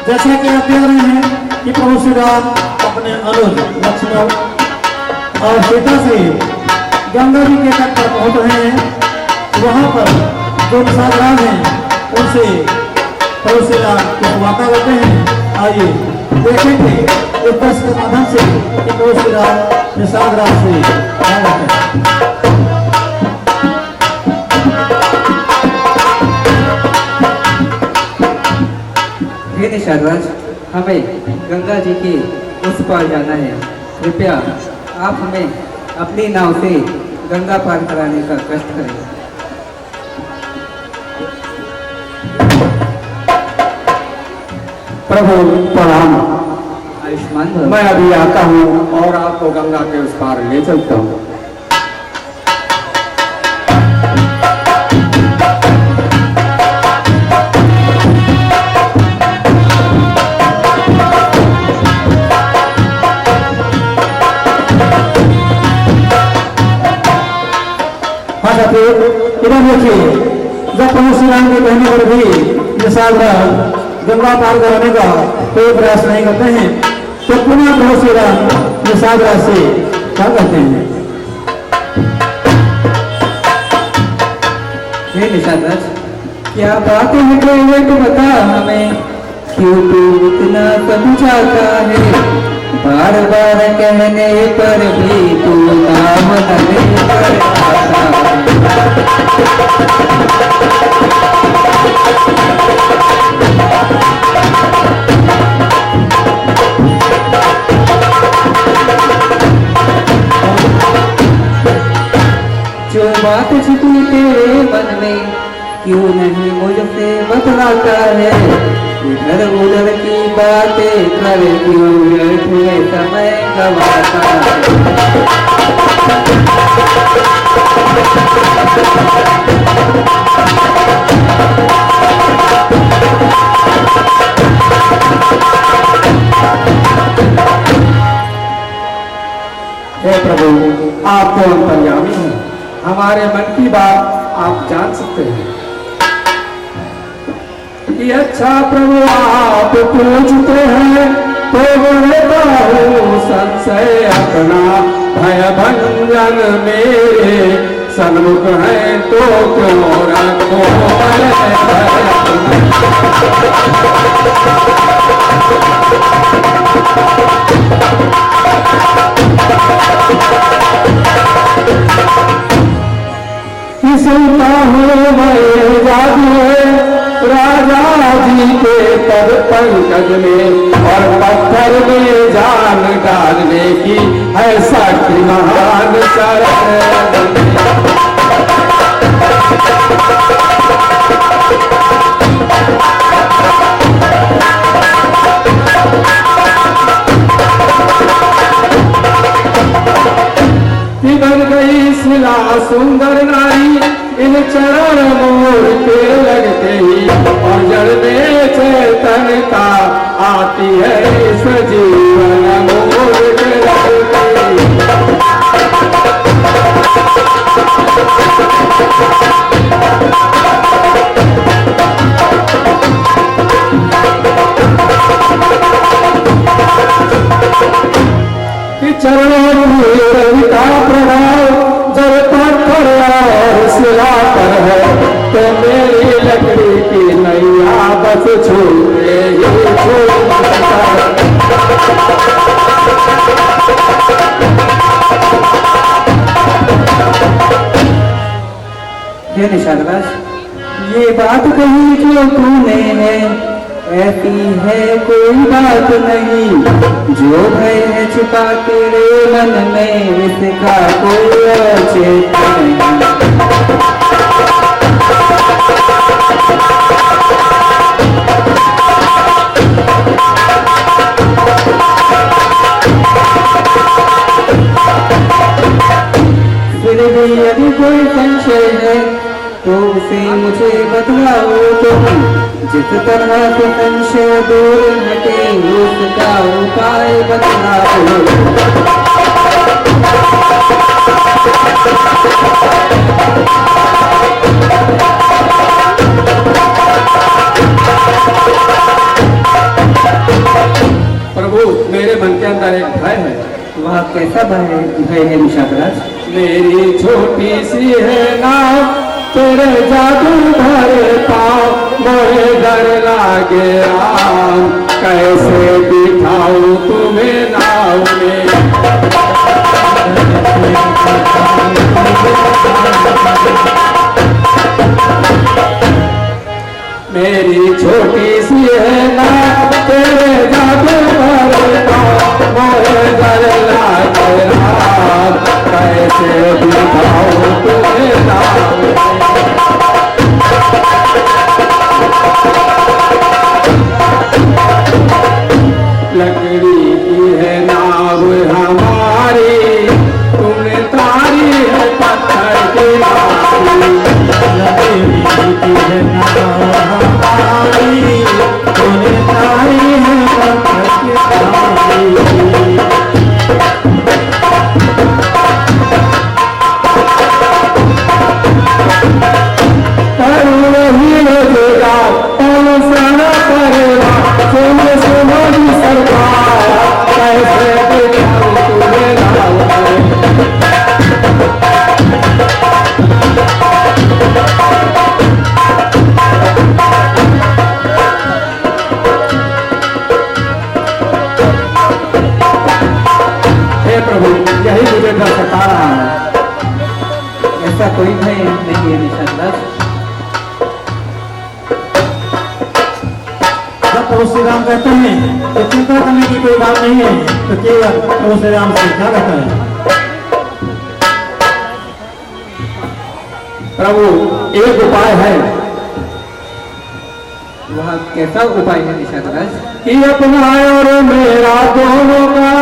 जैसा कि आप देख रहे हैं कि प्रभु श्री राम अपने अनुज लक्ष्मण और सीता से गंगा जी के तट पर पहुंच रहे हैं। वहां पर जो निषादराज हैं उनसे प्रभु श्री राम कुछ वार्ता करते हैं। आइए देखेंगे इस दृश्य के माध्यम से कि प्रभु श्री राम निषादराज से क्या करते हैं। हे निषादराज, हमें गंगा जी के उस पार जाना है। कृपया आप हमें अपनी नाव से गंगा पार कराने का कष्ट करें। प्रभु प्रणाम। आयुष्मान भव। मैं अभी आता हूँ और आपको गंगा के उस पार ले चलता हूँ। इधर देखिए, जब प्रभु श्री राम के कहने पर भी निषादराज गंगा पार कराने का कोई प्रयास नहीं करते हैं, तो पुनः प्रभु श्री राम निषादराज से क्या कहते हैं। हे निषादराज, क्या बात है तो बता हमें, क्यों तू इतना समझाता है? बार बार कहने पर भी तू नाम नहीं करता। जो बात छिपी तेरे मन में क्यों नहीं मुझसे बतलाता है? इधर उधर की बातें कर क्यों व्यर्थ में समय गवाता है? हे प्रभु, आप तो अंतर्यामी हैं, हमारे मन की बात आप जान सकते हैं। कि अच्छा प्रभु आप पूछते हैं तो बड़ता हूँ संशय अपना, भय भंजन मेरे सन्मुख है तो क्यों रखो सुनता हूँ मैं जादू राजा जी के पद पंकज में, और पत्थर में जान डालने की है शक्ति महान शरण। बन गई शिला सुंदर नारी, इन चरण मोर के लगते ही, और जड़ में चेतनता आती है इस जीवन मोर के लगते ही। चरणों में रवि का प्रभाव जब पत्थर और शिला पर है, तो मेरी लकड़ी की नैया बस छोड़े ही हे निषादराज, ये बात कही जो तूने है, ऐसी है कोई बात नहीं। जो भय है छिपा तेरे मन में, इसका कोई औचित्य नहीं। फिर भी यदि कोई संशय है तो उसे मुझे बतलाओ तुम, जिस किस तरह से संशय दूर हटे उसका उपाय बतलाओ। प्रभु मेरे मन के अंदर एक भय है। वह कैसा भय है निषादराज? मेरी छोटी सी है नाव तेरे जादू भरे पाँव मोहे डर लागे राम कैसे बिठाऊं तुम्हें नाव में। मेरी छोटी सी है नाव तेरे जादू भरे पाँव मोहे डर लागे राम कैसे बिठाऊं तुम्हें नाव में। लकड़ी की है नाव हमारी तुमने तारी है पत्थर की नारी। लकड़ी की है नाव हमारी तूने तारी है पत्थर की नारी। यही मुझे डर सता रहा है। ऐसा कोई भय नहीं है निषादराज। जब प्रभु श्री राम कहते हैं तो चिंता करने की कोई बात नहीं है, तो केवल प्रभु श्री राम से क्या कहता है? प्रभु एक उपाय है। वह कैसा उपाय है निषादराज? कि अपना और मेरा दोनों का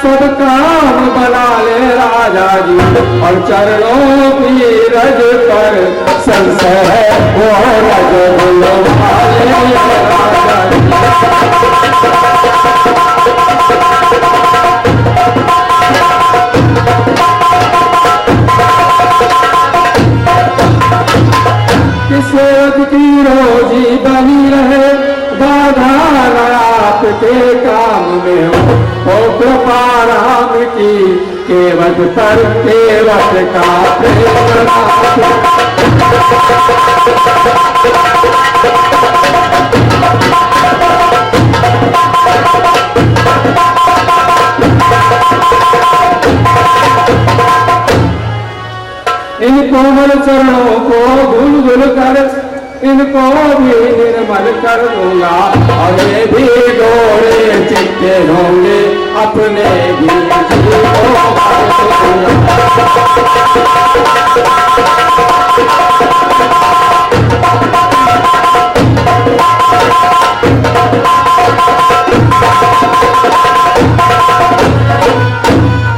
सब काम बना ले राजा जी और चरणों की रज पर संशय है वो रज बुलवा ले राजा जी। किस्मत की रोजी बनी रहे बाधा आपके काम में हो कृपा राम की केवट पर केवट का प्रेम। इन कोमल चरणों को गुल गुल कर इनको भी निर्मल कर दूंगा और ये भी डोरे चिट्टे होंगे अपने भी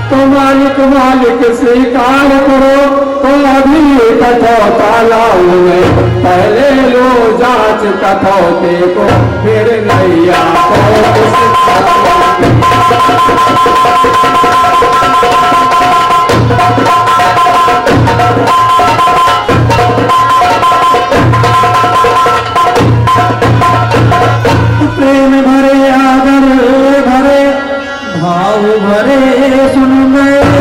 तो मालिक मालिक स्वीकार करो तो अभी कठौता लाऊं मैं पहले लो जांच कठौते को फिर नैया को प्रेम भरे आदर भरे भाव भरे सुन गए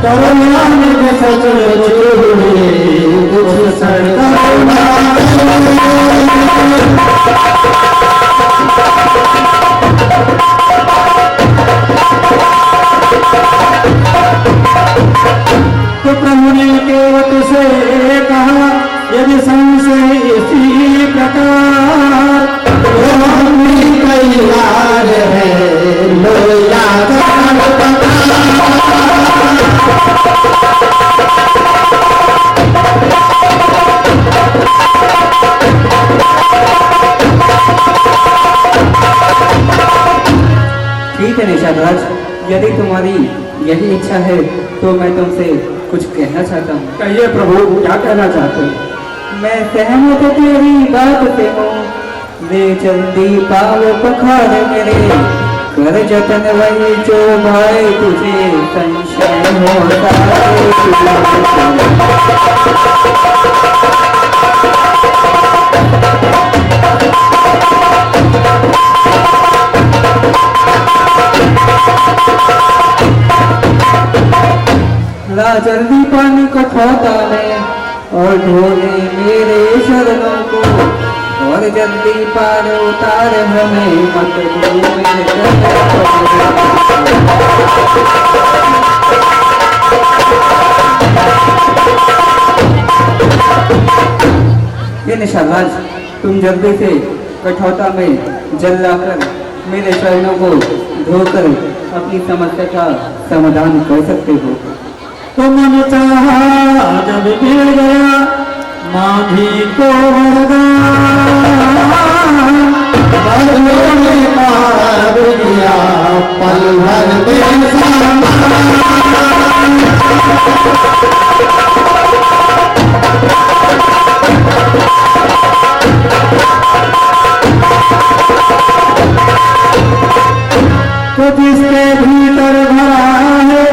करुणा में सच छुड़े कुछ सड़का तो प्रभु ने केवट से कहा यदि संशय इसी प्रकार तो हम भी तैयार है लोया ठीक है निषादराज, यदि तुम्हारी यही इच्छा है तो मैं तुमसे कुछ कहना चाहता हूँ। कहिए प्रभु क्या कहना चाहते हैं। मैं सहमत तेरी बात से हूँ, वे जल्दी पाओ पखार मेरे, कर जतन वही जो भाई तुझे संशय होता ला जल्दी पानी को खोता है और ढोले मेरे शरणों को, और जल्दी पार उतार हमें मत ये निशानाज, तुम जल्दी से कठौता में जल लाकर मेरे शरणों को धोकर अपनी समस्या का समाधान कर सकते हो। तुमने चाहा जब गिर गया मांझी को वरदान, बरलों ने पार दिया पल भर में सामान। तो जिसके भीतर भरा है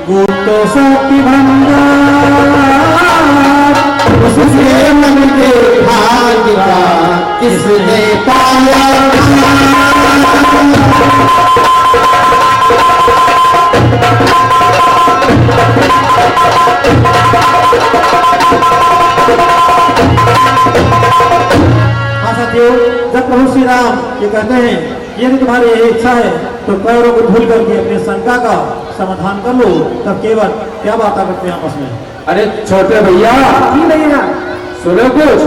गुप्तो शक्ति भंडार, उससे मन के भाग्य का किसने पाया। हाँ साथियों, जब प्रभु श्री राम ये कहते हैं यदि तुम्हारी यही इच्छा है तो पैरों को धुल करके अपनी शंका का समाधान कर लो, तब केवल क्या बातें करते हैं आपस में। अरे छोटे भैया, सुनो कुछ।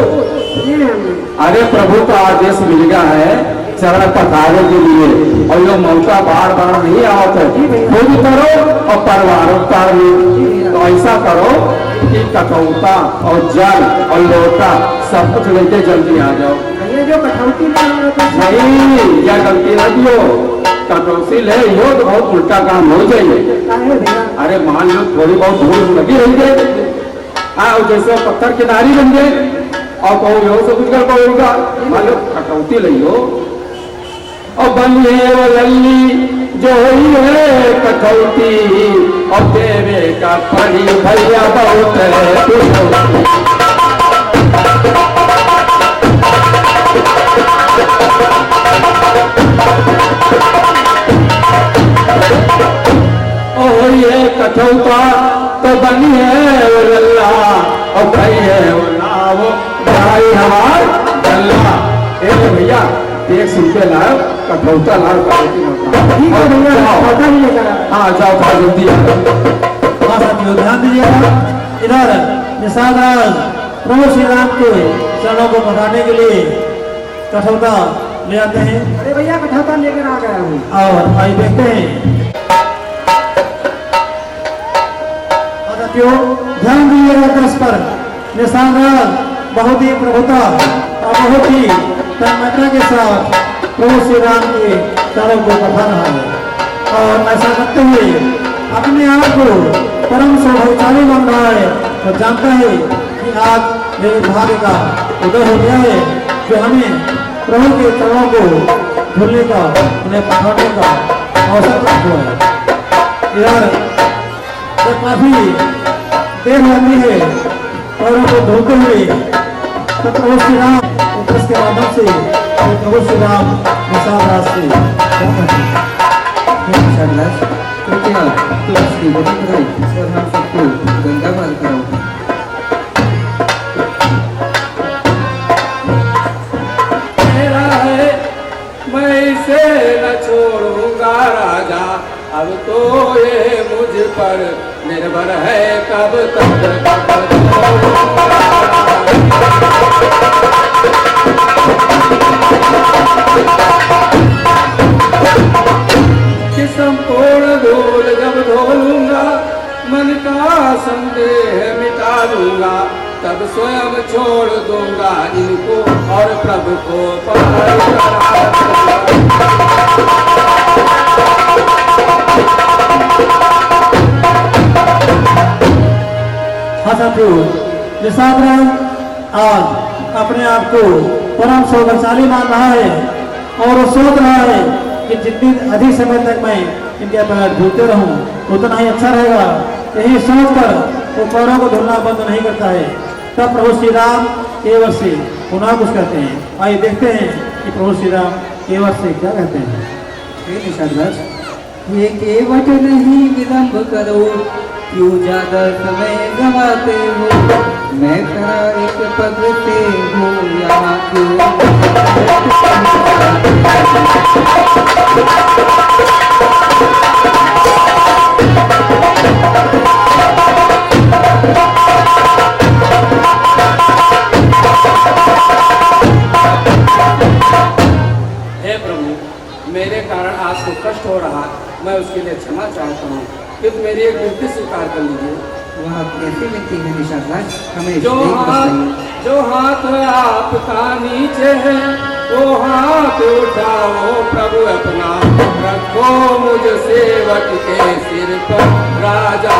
अरे प्रभु का आदेश मिल गया है चरण पधारे के लिए, और ये मौका बार बार नहीं आवत है। खुद करो और परिवारों का भी। तो ऐसा करो कि कठौता और जल और लोटा सब कुछ लेके जल्दी आ जाओ। ये जो कठौती नहीं, या गलती न दियो, कटौती ले हो तो बहुत उल्टा काम हो जाइए। अरे मान लो थोड़ी बहुत धूल लगी रही है, हाँ जैसे पत्थर किनारी बन गए और कहो यो सब कुछ कर पाओगा। मान लो कटौती ले लो और बनिए वो लल्ली जो ही है कटौती, और देवे का पड़ी भैया बहुत है। और ये कठौता तो बनी है वो लल्ला, और भाई है वो नाव भाई हमार लल्ला। भैया देख सुनते लाओ कठौता लाओ। हाँ जाओ था जल्दी। हाँ साथियों, ध्यान दीजिएगा। इधर निषाद राज प्रभु श्री राम के चरणों को पधारने के लिए कठौता ले आते हैं। अरे भैया कठौता लेकर आ गया हूँ। और आइए देखते हैं। ध्यान दीजिएगा दस पर। निशान बहुत ही प्रभुता और बहुत ही तन्मयता के साथ प्रभु श्री राम के चरणों को पढ़ा रहा है, और ऐसा करते हुए अपने आप को परम सौभाग्यशाली मान रहा है और जानता है कि आज मेरे भाग्य का उदय हो गया है, जो हमें प्रभु के चरणों को धुलने का, उन्हें पढ़ाने का अवसर प्राप्त हुआ है। यार जब काफी देर लगती है पैरों को धोते हुए, तो प्रभु श्री राम उसके माध्यम से प्रभु श्री राम निषाद राज से कृपया तुलसी और हम सबको गंगा पार करो। मेरा है मैं इसे न छोड़ूंगा राजा, अब तो ये मुझ पर निर्भर है कब तक कि संपूर्ण धूल जब धोलूंगा, मन का संदेह मिटा लूंगा, तब स्वयं छोड़ दूंगा इनको और प्रभु को पार हाँ साथियों, निषाद राज आज अपने आप को परम सौभाग्यशाली मान रहा है और वो सोच रहा है कि जितनी अधिक समय तक मैं इनके पैर धुलते रहूं उतना ही अच्छा रहेगा। यही सोचकर वो पैरों को धुलना बंद नहीं करता है। तब प्रभु श्री राम केवल से पुनः कुछ कहते हैं। आइए देखते हैं कि प्रभु श्री राम केवल से क्या कहते हैं। हे निषादराज ये केवट नहीं विलंब करो, क्यों ज्यादा समय गवाते हो। मैं खरा एक पग से हूँ यहाँ क्यों। हे प्रभु, मेरे कारण आपको कष्ट हो रहा, मैं उसके लिए क्षमा चाहता हूँ। फिर मेरी एक विनती स्वीकार कर लीजिए। वह कैसी व्यक्ति है निषादराज, हमें जो हाथ आपका नीचे है वो हाथ उठाओ प्रभु अपना, रखो मुझ सेवक के सिर पर राजा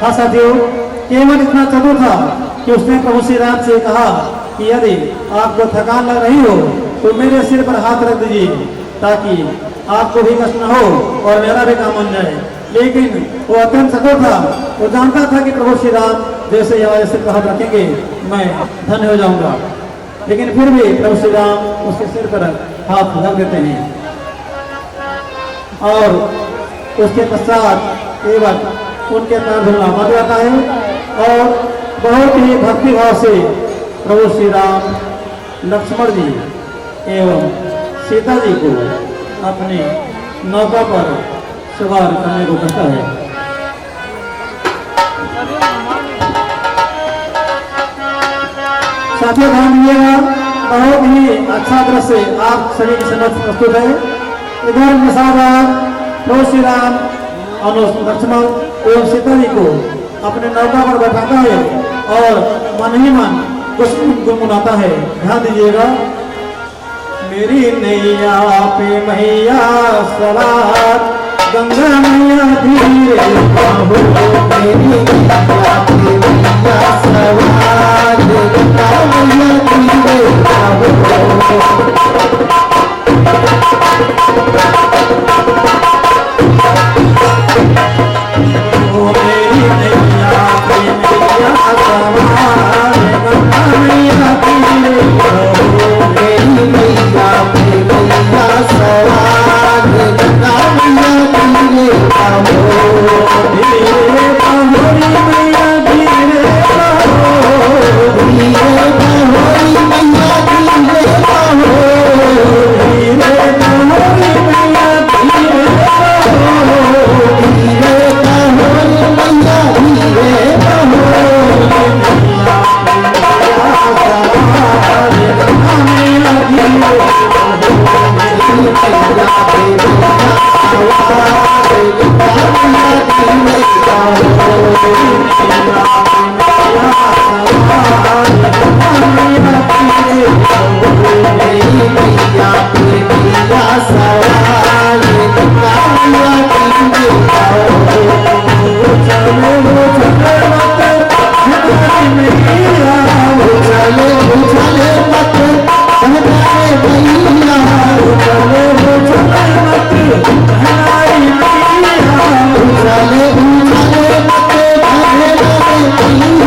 हाँ साथियों, केवल इतना चतुर था कि उसने प्रभु श्री राम से कहा कि यदि आपको थकान लग रही हो तो मेरे सिर पर हाथ रख दीजिए ताकि आपको भी कष्ट न हो और मेरा भी काम बन जाए। लेकिन वो अत्यंत चतुर था, वो जानता था कि प्रभु श्री राम जैसे या सिर पर हाथ रखेंगे मैं धन्य हो जाऊंगा। लेकिन फिर भी प्रभु श्री राम उसके सिर पर हाथ रख देते हैं और उसके पश्चात केवल उनके पैर धुलना मत जाता है और बहुत ही भक्ति भाव से प्रभु श्री राम लक्ष्मण जी एवं सीता जी को अपनी नौका पर सवार करने को कहता है। साथियों ध्यान दीजिएगा, बहुत ही अच्छा दृश्य आप सभी के समक्ष प्रस्तुत है। इधर निशादार प्रभु श्री राम लक्ष्मण एवं सीता जी को अपने नौका पर बैठाता है और मन ही मन कुछ गुनगुनाता है। ध्यान दीजिएगा। मेरी नैया पे मैया सवार, गंगा मैया धीरे बहो। मेरी नैया पे मैया सवार, गंगा मैया धीरे बहो। Hallelujah.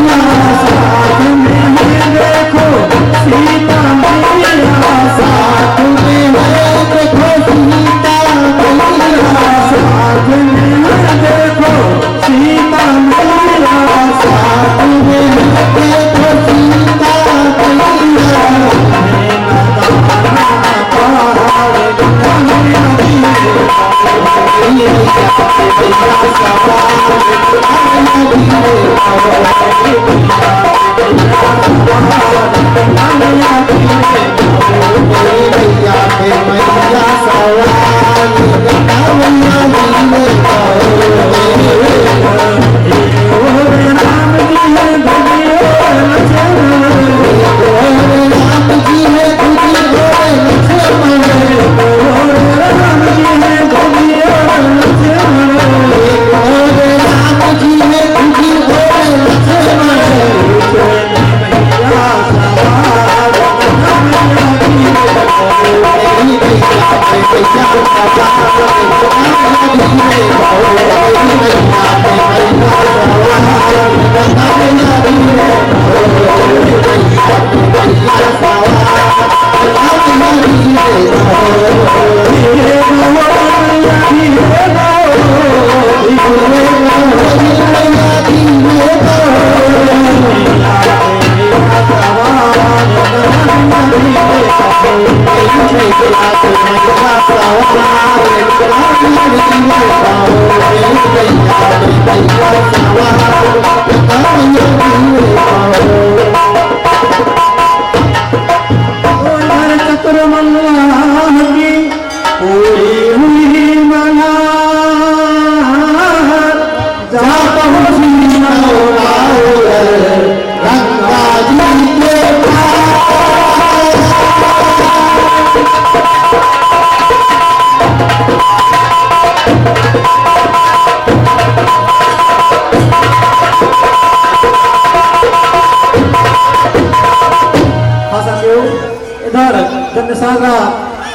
इधर चंद्रसागरा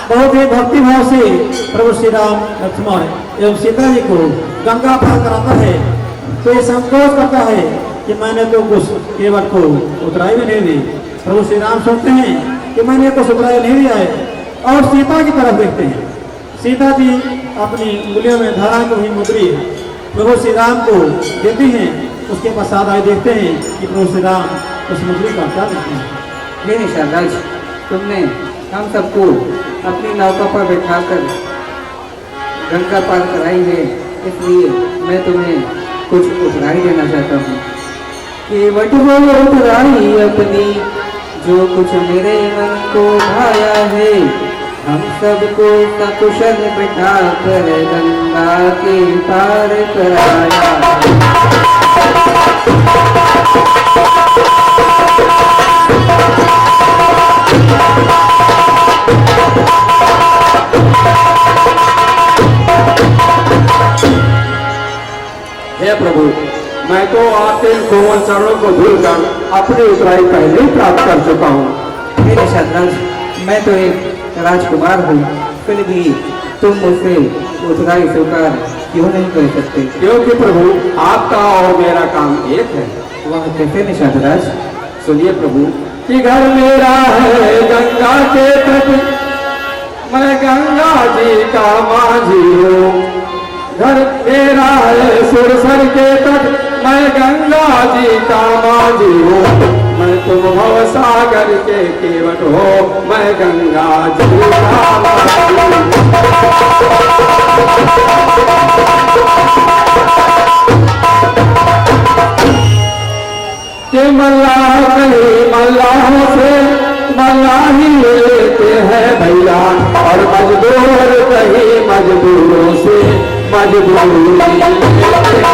बहुत ही भक्ति भाव से प्रभु श्री राम लक्ष्मण एवं सीता जी को गंगा पार कराता है तो ये संकोच करता है कि मैंने तो कुछ केवट को उतराई भी नहीं दी। प्रभु श्री राम सोचते हैं कि मैंने कुछ उतराई नहीं दिया है और सीता की तरफ देखते हैं। सीता जी अपनी उंगलियों में धारण की हुई मुद्री प्रभु श्री राम को देती हैं। उसके पश्चात आए देखते हैं कि प्रभु श्री राम उस मुद्री का क्या देखते हैं। हे निशादाज, तुमने हम सबको अपनी नौका पर बैठाकर गंगा पार कराई है, इसलिए मैं तुम्हें कुछ उतराई देना चाहता हूँ। केवट हो उतराई अपनी जो कुछ मेरे मन को भाया है, हम सबको सकुशल बिठा कर गंगा के पार कराया। हे प्रभु, मैं तो आपके कोमल चरणों को धुलकर अपनी उतराई पहले ही प्राप्त कर चुका हूँ। मेरे शतरंज, मैं तो एक राजकुमार हूँ, फिर भी तुम मुझसे उतराई स्वीकार क्यों नहीं कर सकते? क्योंकि प्रभु आपका और मेरा काम एक है। वह कैसे निशादराज? सुनिए प्रभु, कि घर मेरा है गंगा के तट, मैं गंगा जी का माझी हूँ। घर मेरा है सुरसर के तट, मैं गंगा जी का माझी हूँ। मैं तुम भव सागर के केवट हो, मैं गंगा जी का माझी हूँ। के मल्लाह कहीं मल्लाह से मल्लाही लेते हैं भैया, और मजदूर कहीं मजदूरों से मजदूरी लेते हैं भैया।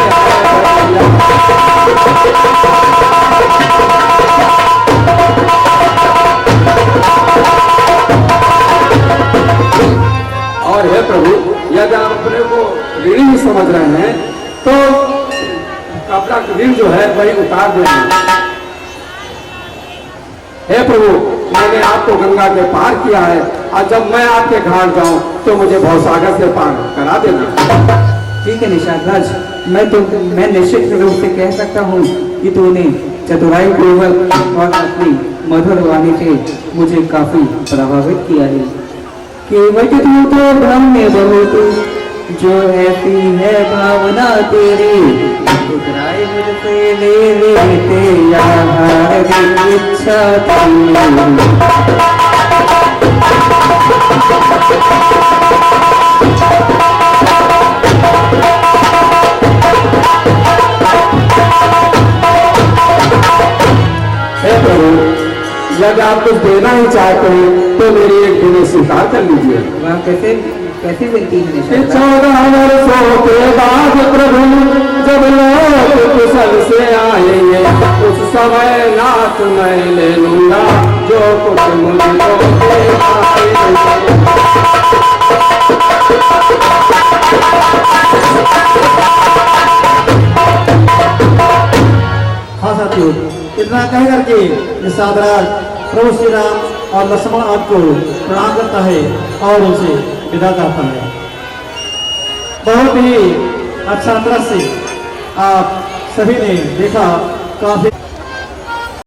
और हे प्रभु, यदि आप अपने को ऋणी समझ रहे हैं तो अपना ऋण जो है वही उतार देना। हे प्रभु, मैंने आपको गंगा के पार किया है, और जब मैं आपके घाट जाऊं तो मुझे भवसागर से पार करा देना। ठीक है निशादराज, मैं निश्चित रूप से कह सकता हूँ कि तूने चतुराई पूर्वक और अपनी मधुर वाणी से मुझे काफी प्रभावित किया है। केवट तू तो भ्रम में बहुत, जो ऐसी है भावना तेरी, उतराई मुझसे ले लेते यहाँ इच्छा तेरी। हे प्रभु, यदि आप कुछ देना ही चाहते हैं तो मेरी एक विनती स्वीकार कर लीजिए। वह कैसे विनती है कि निशादराज? 14 वर्षों के बाद प्रभु जब लोग कुशल से आएंगे, उस समय नाथ मैं ले लूंगा जो कुछ मुझको देना है। हाँ साथियों, इतना कह करके निशादराज प्रभु श्री राम और लक्ष्मण आपको प्रणाम करता है और उसे विदा करता है। बहुत ही अच्छा तरह से आप सभी ने देखा, काफी